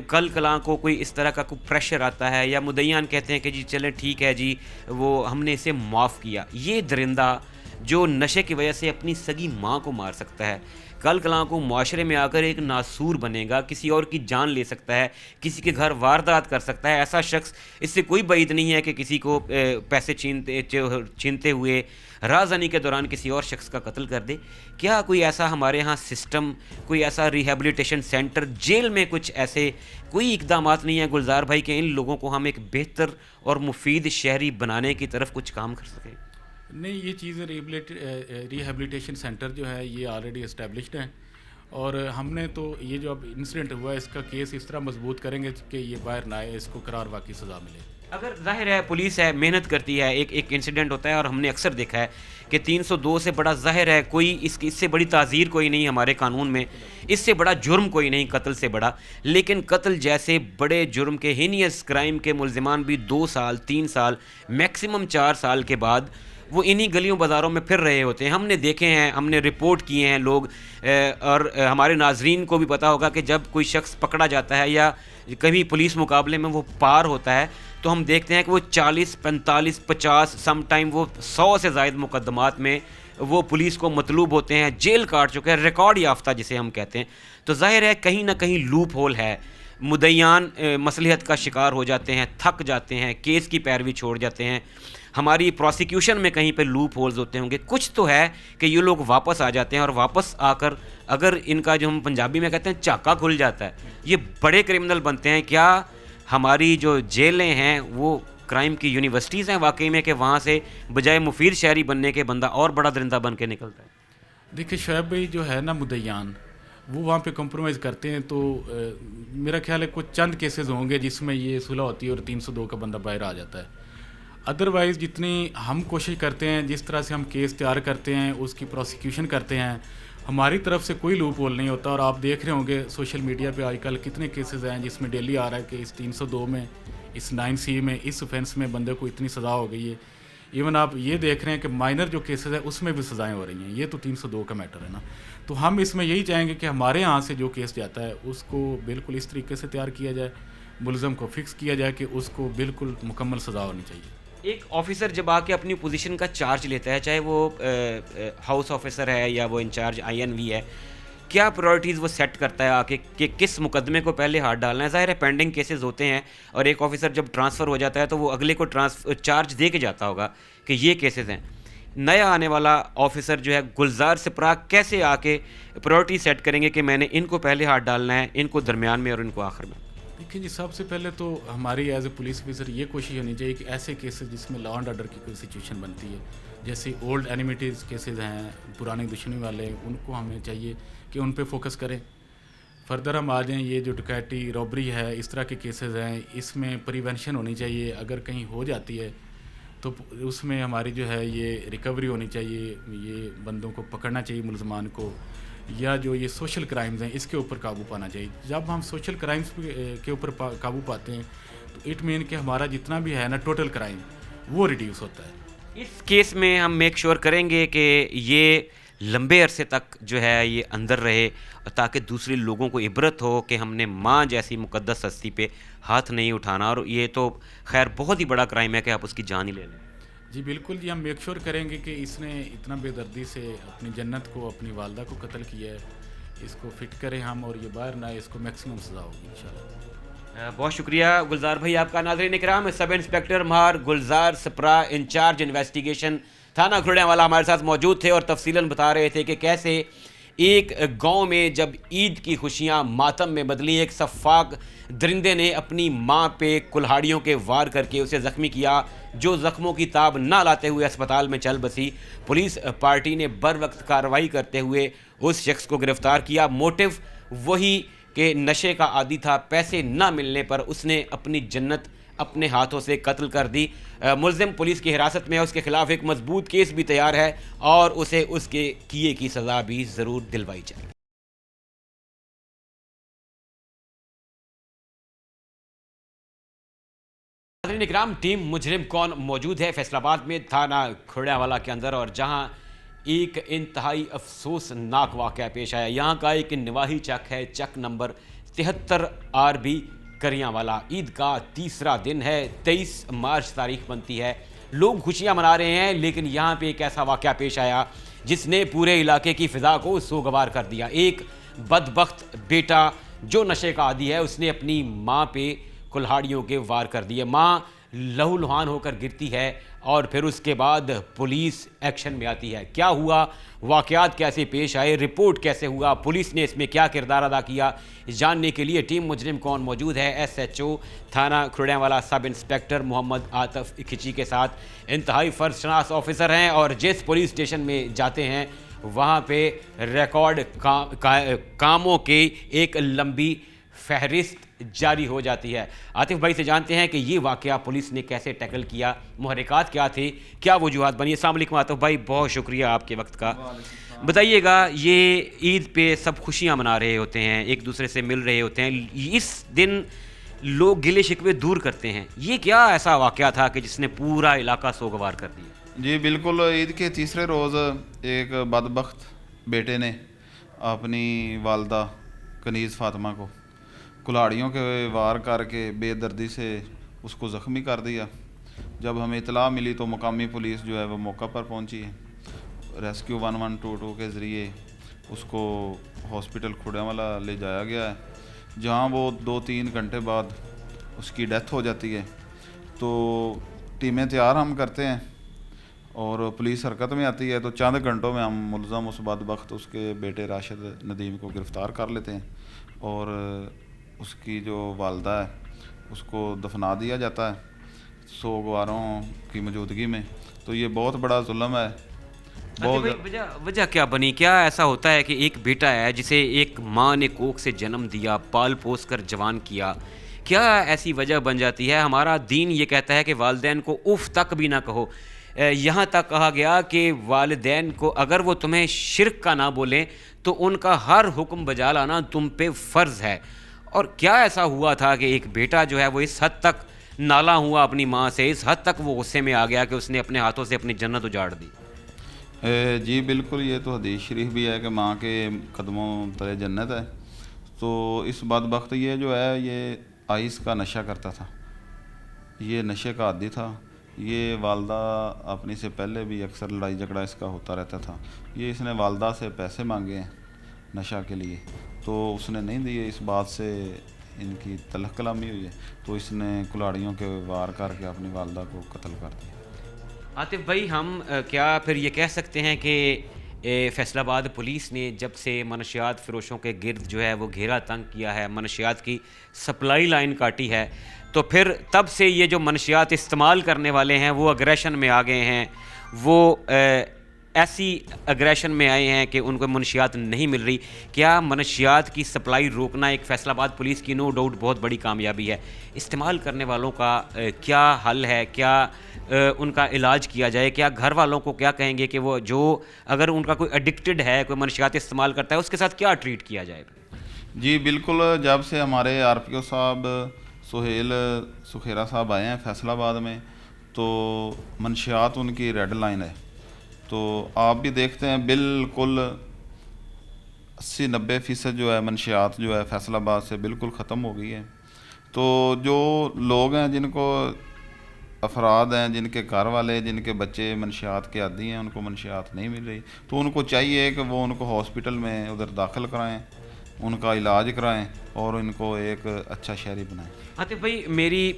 कल कलां को कोई इस तरह का कोई प्रेशर आता है या मुदय्यान कहते हैं कि जी चलें ठीक है जी, वो हमने इसे माफ़ किया, ये दरिंदा जो नशे की वजह से अपनी सगी माँ को मार सकता है, कल कलां को मुआशरे में आकर एक नासूर बनेगा, किसी और की जान ले सकता है, किसी के घर वारदात कर सकता है, ऐसा शख्स, इससे कोई बात नहीं है कि किसी को पैसे छीनते हुए राहज़नी के दौरान किसी और शख्स का कत्ल कर दे। क्या कोई ऐसा हमारे यहाँ सिस्टम, कोई ऐसा रिहेबिलिटेशन सेंटर, जेल में कुछ ऐसे कोई इकदामात नहीं है गुलजार भाई कि इन लोगों को हम एक बेहतर और मुफीद शहरी बनाने की तरफ कुछ काम कर सकें? नहीं, ये चीज़ें रिहेबिलिटेशन सेंटर जो है ये ऑलरेडी इस्टेब्लिश्ड हैं, और हमने तो ये जो अब इंसिडेंट हुआ है इसका केस इस तरह मजबूत करेंगे कि ये बाहर ना आए, इसको करार वाकई सज़ा मिले। अगर जाहिर है पुलिस है, मेहनत करती है, एक इंसिडेंट होता है और हमने अक्सर देखा है कि 302 से बड़ा ज़ाहिर है कोई इससे बड़ी ताज़ीर कोई नहीं हमारे कानून में, इससे बड़ा जुर्म कोई नहीं कत्ल से बड़ा, लेकिन कत्ल जैसे बड़े जुर्म के हीनियस क्राइम के मुल्ज़िमान भी 2 साल 3 साल मैक्सिमम 4 साल के बाद वो इन्हीं गलियों बाज़ारों में फिर रहे होते हैं। हमने देखे हैं, हमने रिपोर्ट किए हैं लोग, और हमारे नाजरीन को भी पता होगा कि जब कोई शख्स पकड़ा जाता है या कभी पुलिस मुकाबले में वो पार होता है तो हम देखते हैं कि वो 40, 45, 50, सम टाइम वो 100 से ज़ायद मुकदमात में वो पुलिस को मतलूब होते हैं, जेल काट चुके हैं, रिकॉर्ड याफ्ता जिसे हम कहते हैं। तो ज़ाहिर है कहीं ना कहीं लूप होल है, मुदय्यान मसलिहत का शिकार हो जाते हैं, थक जाते हैं, केस की पैरवी छोड़ जाते हैं, हमारी प्रोसिक्यूशन में कहीं पे लूप होल्स होते होंगे, कुछ तो है कि ये लोग वापस आ जाते हैं, और वापस आकर अगर इनका जो हम पंजाबी में कहते हैं चाका खुल जाता है, ये बड़े क्रिमिनल बनते हैं। क्या हमारी जो जेलें हैं वो क्राइम की यूनिवर्सिटीज़ हैं वाकई में, कि वहाँ से बजाय मुफीद शहरी बनने के बंदा और बड़ा दरिंदा बन के निकलता है? देखिए शुएब भाई जो है ना मुदय्यान, वो वहाँ पे कॉम्प्रोमाइज़ करते हैं, तो मेरा ख्याल है कुछ चंद केसेस होंगे जिसमें ये सुलह होती है और 302 का बंदा बाहर आ जाता है। अदरवाइज़ जितनी हम कोशिश करते हैं, जिस तरह से हम केस तैयार करते हैं, उसकी प्रोसिक्यूशन करते हैं, हमारी तरफ से कोई लूप होल नहीं होता। और आप देख रहे होंगे सोशल मीडिया पे आजकल कितने केसेस हैं जिसमें डेली आ रहा है कि इस 302 में, इस 9C में, इस ऑफेंस में बंदे को इतनी सज़ा हो गई है। इवन आप ये देख रहे हैं कि माइनर जो केसेस है उसमें भी सज़ाएं हो रही हैं। ये तो 302 का मैटर है ना। तो हम इसमें यही चाहेंगे कि हमारे यहाँ से जो केस जाता है उसको बिल्कुल इस तरीके से तैयार किया जाए, मुलज़म को फिक्स किया जाए कि उसको बिल्कुल मुकम्मल सज़ा होनी चाहिए। एक ऑफिसर जब आके अपनी पोजीशन का चार्ज लेता है, चाहे वो हाउस ऑफिसर है या वो इंचार्ज INV है, क्या प्रायोरिटीज़ वो सेट करता है आके कि किस मुकदमे को पहले हाथ डालना है? ज़ाहिर है पेंडिंग केसेस होते हैं, और एक ऑफिसर जब ट्रांसफ़र हो जाता है तो वो अगले को चार्ज दे के जाता होगा कि ये केसेस हैं। नया आने वाला ऑफिसर जो है गुलजार सिप्रा कैसे आके प्रायोरिटी सेट करेंगे कि मैंने इनको पहले हाथ डालना है, इनको दरमियान में और इनको आखिर में? देखिए जी, सबसे पहले तो हमारी एज ए पुलिस ऑफिसर ये कोशिश होनी चाहिए कि ऐसे केसेस जिसमें लॉ एंड ऑर्डर की कोई सिचुएशन बनती है, जैसे ओल्ड एनिमिटीज़ केसेस हैं, पुरानी दुश्मनी वाले, उनको हमें चाहिए कि उन पे फोकस करें। फर्दर हम आ जाएँ, ये जो डकैती, रॉबरी है, इस तरह के केसेस हैं, इसमें प्रिवेंशन होनी चाहिए। अगर कहीं हो जाती है तो उसमें हमारी जो है ये रिकवरी होनी चाहिए, ये बंदों को पकड़ना चाहिए, मुलज़मान को, या जो ये सोशल क्राइम्स हैं इसके ऊपर काबू पाना चाहिए। जब हम सोशल क्राइम्स के ऊपर काबू पाते हैं तो इट मीन कि हमारा जितना भी है ना टोटल क्राइम वो रिड्यूस होता है। इस केस में हम मेक श्योर करेंगे कि ये लंबे अरसे तक जो है ये अंदर रहे, ताकि दूसरे लोगों को इबरत हो कि हमने माँ जैसी मुकद्दस हस्ती पे हाथ नहीं उठाना। और ये तो खैर बहुत ही बड़ा क्राइम है कि आप उसकी जान ही ले लें। जी बिल्कुल जी, हम मेक श्योर करेंगे कि इसने इतना बेदर्दी से अपनी जन्नत को, अपनी वालदा को कत्ल किया है, इसको फिट करें हम, और ये बाहर ना आए, इसको मैक्सिमम सज़ा होगी इंशाल्लाह। बहुत शुक्रिया गुलजार भाई आपका। नाज़रीन इकराम, सब इंस्पेक्टर महार गुलजार सिप्रा, इंचार्ज इन्वेस्टिगेशन थाना खुर्डियांवाला हमारे साथ मौजूद थे और तफसीलन बता रहे थे कि कैसे एक गांव में जब ईद की खुशियां मातम में बदली, एक सफ़ाक दरिंदे ने अपनी मां पे कुल्हाड़ियों के वार करके उसे ज़ख्मी किया, जो ज़ख्मों की ताब ना लाते हुए अस्पताल में चल बसी। पुलिस पार्टी ने बर वक्त कार्रवाई करते हुए उस शख्स को गिरफ़्तार किया। मोटिव वही कि नशे का आदी था, पैसे ना मिलने पर उसने अपनी जन्नत अपने हाथों से कत्ल कर दी। मुल्ज़िम पुलिस की हिरासत में है, उसके खिलाफ एक मजबूत केस भी तैयार है और उसे उसके किए की सज़ा भी ज़रूर दिलवाई जाए। नाज़रीन इकराम, टीम मुजरिम कौन मौजूद है फैसलाबाद में थाना खुड़ियावाला के अंदर, और जहां एक इंतहाई अफसोसनाक वाक़या पेश आया। यहाँ का एक निवाही चक है, चक नंबर 73 RB करियांवाला। ईद का तीसरा दिन है, 23 मार्च तारीख बनती है, लोग खुशियाँ मना रहे हैं, लेकिन यहाँ पे एक ऐसा वाक़या पेश आया जिसने पूरे इलाके की फ़िज़ा को सोगवार कर दिया। एक बदबख्त बेटा जो नशे का आदी है, उसने अपनी माँ पे कुल्हाड़ियों के वार कर दिए। माँ लहूलुहान होकर गिरती है और फिर उसके बाद पुलिस एक्शन में आती है। क्या हुआ, वाक़यात कैसे पेश आए, रिपोर्ट कैसे हुआ, पुलिस ने इसमें क्या किरदार अदा किया, जानने के लिए टीम मुजरिम कौन मौजूद है SHO थाना खुड़ियांवाला सब इंस्पेक्टर मोहम्मद आतिफ खिची के साथ। इंतहाई फर्जशनास ऑफिसर हैं और जिस पुलिस स्टेशन में जाते हैं वहाँ पे रिकॉर्ड कामों की एक लंबी फहरिस्त जारी हो जाती है। आतिफ भाई से जानते हैं कि ये वाक़या पुलिस ने कैसे टैकल किया, मुहर्रिकात क्या थे, क्या वजूहात बनी। अस्सलाम वालेकुम आतिफ भाई, बहुत शुक्रिया आपके वक्त का। बताइएगा, ये ईद पे सब खुशियाँ मना रहे होते हैं, एक दूसरे से मिल रहे होते हैं, इस दिन लोग गिले शिकवे दूर करते हैं, ये क्या ऐसा वाक़या था कि जिसने पूरा इलाका सोगवार कर दिया? जी बिल्कुल, ईद के तीसरे रोज़ एक बदबख्त बेटे ने अपनी वालदा कनीज़ फ़ातिमा को कुल्हाड़ियों के वार करके बेदर्दी से उसको ज़ख्मी कर दिया। जब हमें इतला मिली तो मुकामी पुलिस जो है वो मौका पर पहुंची है। रेस्क्यू 1122 के ज़रिए उसको हॉस्पिटल खुड़ियांवाला ले जाया गया है, जहां वो 2-3 घंटे बाद उसकी डेथ हो जाती है। तो टीमें तैयार हम करते हैं और पुलिस हरकत में आती है, तो चंद घंटों में हम मुलज़म उस बदबख्त उसके बेटे राशिद नदीम को गिरफ़्तार कर लेते हैं और उसकी जो वालदा है उसको दफना दिया जाता है सोगवारों की मौजूदगी में। तो ये बहुत बड़ा जुल्म है। वजह क्या बनी? क्या ऐसा होता है कि एक बेटा है जिसे एक माँ ने कोख से जन्म दिया, पाल पोस कर जवान किया, क्या ऐसी वजह बन जाती है? हमारा दीन ये कहता है कि वालिदैन को उफ तक भी ना कहो। यहाँ तक कहा गया कि वालिदैन को अगर वो तुम्हें शिरक का ना बोलें तो उनका हर हुक्म बजा लाना तुम पे फ़र्ज़ है। और क्या ऐसा हुआ था कि एक बेटा जो है वो इस हद तक नाला हुआ अपनी माँ से, इस हद तक वो गुस्से में आ गया कि उसने अपने हाथों से अपनी जन्नत उजाड़ दी? जी बिल्कुल, ये तो हदीस शरीफ भी है कि माँ के कदमों तले जन्नत है। तो इस बदबख्त ये जो है ये आइस का नशा करता था, ये नशे का आदी था। ये वालदा अपनी से पहले भी अक्सर लड़ाई झगड़ा इसका होता रहता था। ये इसने वालदा से पैसे मांगे हैं नशा के लिए, तो उसने नहीं दिए, इस बात से इनकी तलख कलामी हुई है। तो इसने कुल्हाड़ियों के वार करके अपनी वालदा को कत्ल कर दिया। आतिफ भाई, हम क्या फिर ये कह सकते हैं कि फैसलाबाद पुलिस ने जब से मनशियात फ़रोशों के गिर्द जो है वो घेरा तंग किया है, मनशियात की सप्लाई लाइन काटी है, तो फिर तब से ये जो मनशियात इस्तेमाल करने वाले हैं वो अग्रेशन में आ गए हैं, वो ऐसी अग्रेशन में आए हैं कि उनको मनशियात नहीं मिल रही। क्या मनशियात की सप्लाई रोकना एक फैसलाबाद पुलिस की नो डाउट बहुत बड़ी कामयाबी है? इस्तेमाल करने वालों का क्या हल है? क्या उनका इलाज किया जाए? क्या घर वालों को क्या कहेंगे कि वो जो अगर उनका कोई एडिक्टेड है, कोई मनशियात इस्तेमाल करता है, उसके साथ क्या ट्रीट किया जाए? जी बिल्कुल, जब से हमारे RPO साहब सुहेल सुखेरा साहब आए हैं फैसलाबाद में, तो मनशियात उनकी रेड लाइन है। तो आप भी देखते हैं बिल्कुल 80-90% जो है मनशियात जो है फैसलाबाद से बिल्कुल ख़त्म हो गई है। तो जो लोग हैं, जिनको अफराद हैं, जिनके घर वाले, जिनके बच्चे मनशियात के आदी हैं, उनको मनशियात नहीं मिल रही, तो उनको चाहिए कि वो उनको हॉस्पिटल में उधर दाखिल कराएं, उनका इलाज कराएं और इनको एक अच्छा शहरी बनाएं। आतिफ भाई, मेरी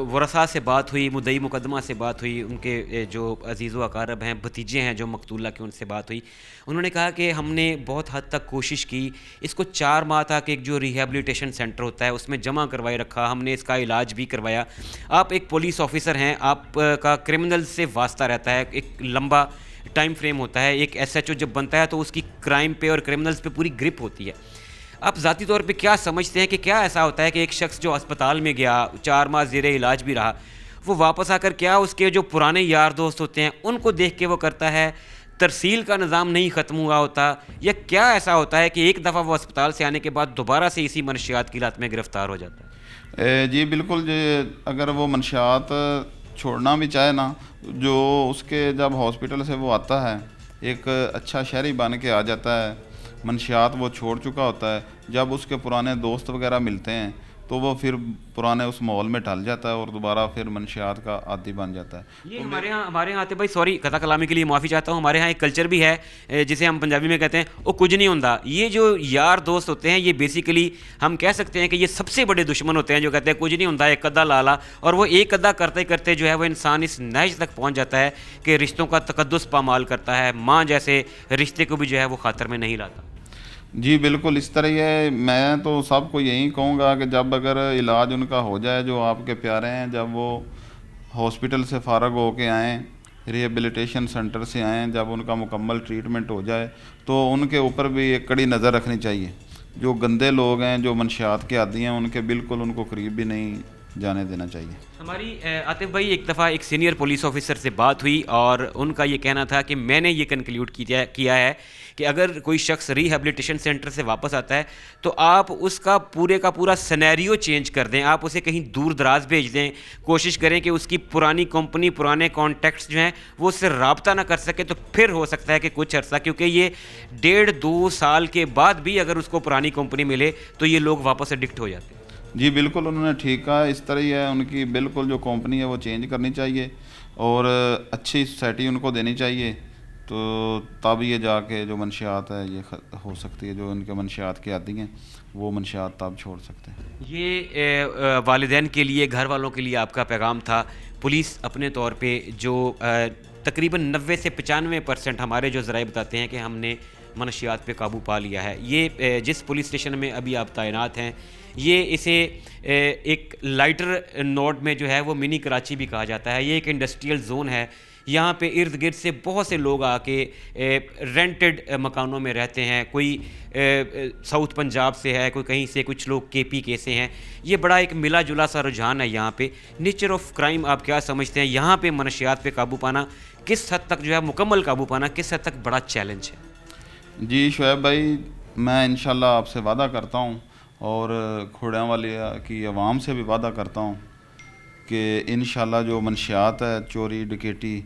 वरसा से बात हुई, मुद्दई मुकदमा से बात हुई, उनके जो अजीज़ व अकारब हैं, भतीजे हैं जो मकतूला के, उनसे बात हुई। उन्होंने कहा कि हमने बहुत हद तक कोशिश की, इसको 4 माह तक एक जो रिहेबिलिटेशन सेंटर होता है उसमें जमा करवाए रखा, हमने इसका इलाज भी करवाया। आप एक पुलिस ऑफिसर हैं, आपका क्रिमिनल से वास्ता रहता है, एक लंबा टाइम फ्रेम होता है, एक SHO जब बनता है तो उसकी क्राइम पे और क्रिमिनल्स पे पूरी ग्रिप होती है। आप ज़ाती तौर पे क्या समझते हैं कि क्या ऐसा होता है कि एक शख्स जो अस्पताल में गया, 4 माह ज़ेरे इलाज भी रहा, वो वापस आकर क्या उसके जो पुराने यार दोस्त होते हैं उनको देख के वो करता है, तरसील का निज़ाम नहीं ख़त्म हुआ होता, या क्या ऐसा होता है कि एक दफ़ा वो अस्पताल से आने के बाद दोबारा से इसी मनशियात की लत में गिरफ़्तार हो जाता है? جی بالکل جی، اگر وہ منشیات چھوڑنا بھی چاہے نا، جو اس کے جب ہاسپٹل سے وہ آتا ہے ایک اچھا شہری بن کے آ جاتا ہے، منشیات وہ چھوڑ چکا ہوتا ہے، جب اس کے پرانے دوست وغیرہ ملتے ہیں تو وہ پھر پرانے اس ماحول میں ڈھل جاتا ہے اور دوبارہ پھر منشیات کا عادی بن جاتا ہے۔ یہ ہمارے یہاں آتے بھائی، سوری قطع کلامی کے لیے معافی چاہتا ہوں، ہمارے یہاں ایک کلچر بھی ہے جسے ہم پنجابی میں کہتے ہیں وہ کچھ نہیں ہوندا۔ یہ جو یار دوست ہوتے ہیں یہ بیسیکلی ہم کہہ سکتے ہیں کہ یہ سب سے بڑے دشمن ہوتے ہیں، جو کہتے ہیں کچھ نہیں ہوندا، ایک ادا لالا، اور وہ ایک ادا کرتے کرتے جو ہے وہ انسان اس نہج تک پہنچ جاتا ہے کہ رشتوں کا تقدس پامال کرتا ہے، ماں جیسے رشتے کو بھی جو ہے وہ خاطر میں نہیں لاتا۔ جی بالکل اس طرح ہی ہے، میں تو سب کو یہی کہوں گا کہ جب اگر علاج ان کا ہو جائے، جو آپ کے پیارے ہیں، جب وہ ہاسپٹل سے فارغ ہو کے آئیں، ریہیبلیٹیشن سینٹر سے آئیں، جب ان کا مکمل ٹریٹمنٹ ہو جائے تو ان کے اوپر بھی ایک کڑی نظر رکھنی چاہیے۔ جو گندے لوگ ہیں، جو منشیات کے عادی ہیں، ان کے بالکل ان کو قریب بھی نہیں جانے دینا چاہیے۔ ہماری عاطف بھائی ایک دفعہ ایک سینئر پولیس آفیسر سے بات ہوئی اور ان کا یہ کہنا تھا کہ میں نے یہ کنکلیوڈ کیا ہے کہ اگر کوئی شخص ریہیبلیٹیشن سینٹر سے واپس آتا ہے تو آپ اس کا پورا سینیریو چینج کر دیں، آپ اسے کہیں دور دراز بھیج دیں، کوشش کریں کہ اس کی پرانی کمپنی، پرانے کانٹیکٹس جو ہیں وہ اس سے رابطہ نہ کر سکے، تو پھر ہو سکتا ہے کہ کچھ عرصہ، کیونکہ یہ 1.5-2 سال کے بعد بھی اگر اس کو پرانی کمپنی ملے تو یہ لوگ واپس ایڈکٹ ہو جاتے ہیں۔ جی بالکل انہوں نے ٹھیک کہا، اس طرح ہی ہے، ان کی بالکل جو کمپنی ہے وہ چینج کرنی چاہیے اور اچھی سوسائٹی ان کو دینی چاہیے، تو تب یہ جا کے جو منشیات ہے یہ ہو سکتی ہے، جو ان کے منشیات کے عادی ہیں وہ منشیات تب چھوڑ سکتے ہیں۔ یہ والدین کے لیے، گھر والوں کے لیے آپ کا پیغام تھا۔ پولیس اپنے طور پہ جو تقریباً 90 سے 95% ہمارے جو ذرائع بتاتے ہیں کہ ہم نے منشیات پہ قابو پا لیا ہے۔ یہ جس پولیس اسٹیشن میں ابھی آپ تعینات ہیں، یہ اسے ایک لائٹر نوٹ میں جو ہے وہ منی کراچی بھی کہا جاتا ہے۔ یہ ایک انڈسٹریل زون ہے، یہاں پہ ارد گرد سے بہت سے لوگ آ کے رینٹڈ مکانوں میں رہتے ہیں، کوئی ساؤتھ پنجاب سے ہے، کوئی کہیں سے، کچھ لوگ KPK سے ہیں۔ یہ بڑا ایک ملا جلا سا رجحان ہے یہاں پہ۔ نیچر آف کرائم آپ کیا سمجھتے ہیں؟ یہاں پہ منشیات پہ قابو پانا کس حد تک جو ہے مکمل قابو پانا کس حد تک بڑا چیلنج ہے؟ جی شعیب بھائی، میں انشاءاللہ آپ سے وعدہ کرتا ہوں اور کھوڑیاں والی کی عوام سے بھی وعدہ کرتا ہوں کہ انشاءاللہ جو منشیات ہے، چوری ڈکیٹی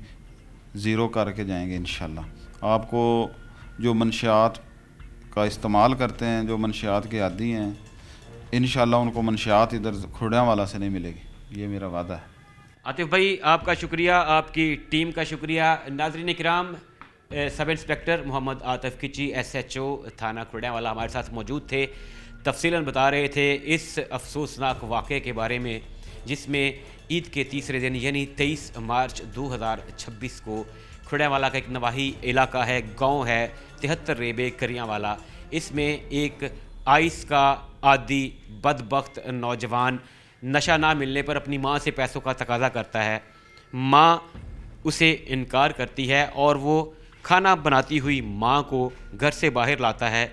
زیرو کر کے جائیں گے انشاءاللہ۔ آپ کو جو منشیات کا استعمال کرتے ہیں، جو منشیات کے عادی ہیں، انشاءاللہ ان کو منشیات ادھر کھوڑیاں والا سے نہیں ملے گی، یہ میرا وعدہ ہے۔ عاطف بھائی آپ کا شکریہ، آپ کی ٹیم کا شکریہ۔ ناظرین کرام، سب انسپیکٹر محمد عاطف کچی SHO تھانہ کھوڑیاں والا ہمارے ساتھ موجود تھے، تفصیلاً بتا رہے تھے اس افسوسناک واقعے کے بارے میں جس میں عید کے تیسرے دن یعنی 23 مارچ 2026 کو کھوڑیاں والا کا ایک نواحی علاقہ ہے، گاؤں ہے 73 ریبے کریاں والا، اس میں ایک آئس کا عادی بدبخت نوجوان نشہ نہ ملنے پر اپنی ماں سے پیسوں کا تقاضا کرتا ہے۔ ماں اسے انکار کرتی ہے اور وہ کھانا بناتی ہوئی ماں کو گھر سے باہر لاتا ہے،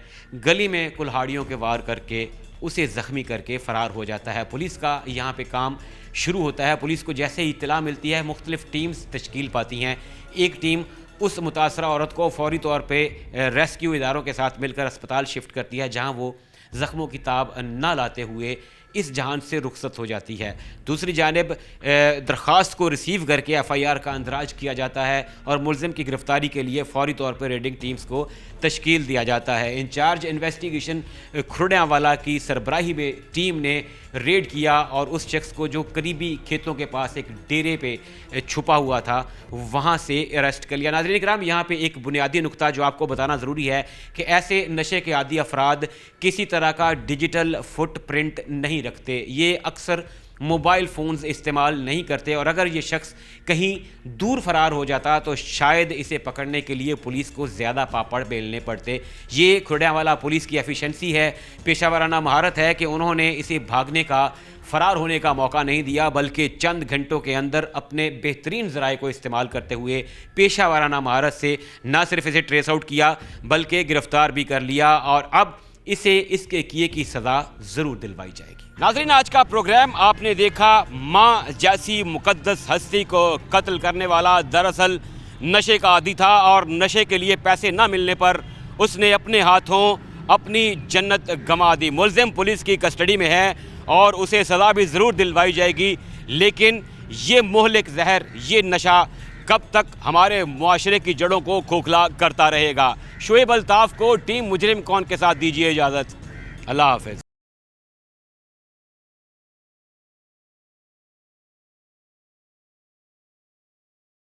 گلی میں کلہاڑیوں کے وار کر کے اسے زخمی کر کے فرار ہو جاتا ہے۔ پولیس کا یہاں پہ کام شروع ہوتا ہے۔ پولیس کو جیسے ہی اطلاع ملتی ہے مختلف ٹیمز تشکیل پاتی ہیں۔ ایک ٹیم اس متاثرہ عورت کو فوری طور پہ ریسکیو اداروں کے ساتھ مل کر اسپتال شفٹ کرتی ہے، جہاں وہ زخموں کی تاب نہ لاتے ہوئے اس جہان سے رخصت ہو جاتی ہے۔ دوسری جانب درخواست کو ریسیو کر کے FIR کا اندراج کیا جاتا ہے اور ملزم کی گرفتاری کے لیے فوری طور پر ریڈنگ ٹیمز کو تشکیل دیا جاتا ہے۔ انچارج انویسٹیگیشن کھوڑیاں والا کی سربراہی میں ٹیم نے ریڈ کیا اور اس شخص کو جو قریبی کھیتوں کے پاس ایک ڈیرے پہ چھپا ہوا تھا وہاں سے اریسٹ کر لیا۔ ناظرین کرام، یہاں پہ ایک بنیادی نقطہ جو آپ کو بتانا ضروری ہے کہ ایسے نشے کے عادی افراد کسی طرح کا ڈیجیٹل فٹ پرنٹ نہیں رکھتے، یہ اکثر موبائل فونز استعمال نہیں کرتے، اور اگر یہ شخص کہیں دور فرار ہو جاتا تو شاید اسے پکڑنے کے لیے پولیس کو زیادہ پاپڑ بیلنے پڑتے۔ یہ کھوڑیاں والا پولیس کی ایفیشنسی ہے، پیشہ ورانہ مہارت ہے کہ انہوں نے اسے بھاگنے کا، فرار ہونے کا موقع نہیں دیا، بلکہ چند گھنٹوں کے اندر اپنے بہترین ذرائع کو استعمال کرتے ہوئے پیشہ ورانہ مہارت سے نہ صرف اسے ٹریس آؤٹ کیا بلکہ گرفتار بھی کر لیا، اور اب اسے اس کے کیے کی سزا ضرور دلوائی جائے گی۔ ناظرین، آج کا پروگرام آپ نے دیکھا، ماں جیسی مقدس ہستی کو قتل کرنے والا دراصل نشے کا عادی تھا، اور نشے کے لیے پیسے نہ ملنے پر اس نے اپنے ہاتھوں اپنی جنت گنوا دی. ملزم پولیس کی کسٹڈی میں ہے اور اسے سزا بھی ضرور دلوائی جائے گی, لیکن یہ مہلک زہر, یہ نشہ کب تک ہمارے معاشرے کی جڑوں کو کھوکھلا کرتا رہے گا. شعیب الطاف کو ٹیم مجرم کون کے ساتھ دیجیے اجازت. اللہ حافظ.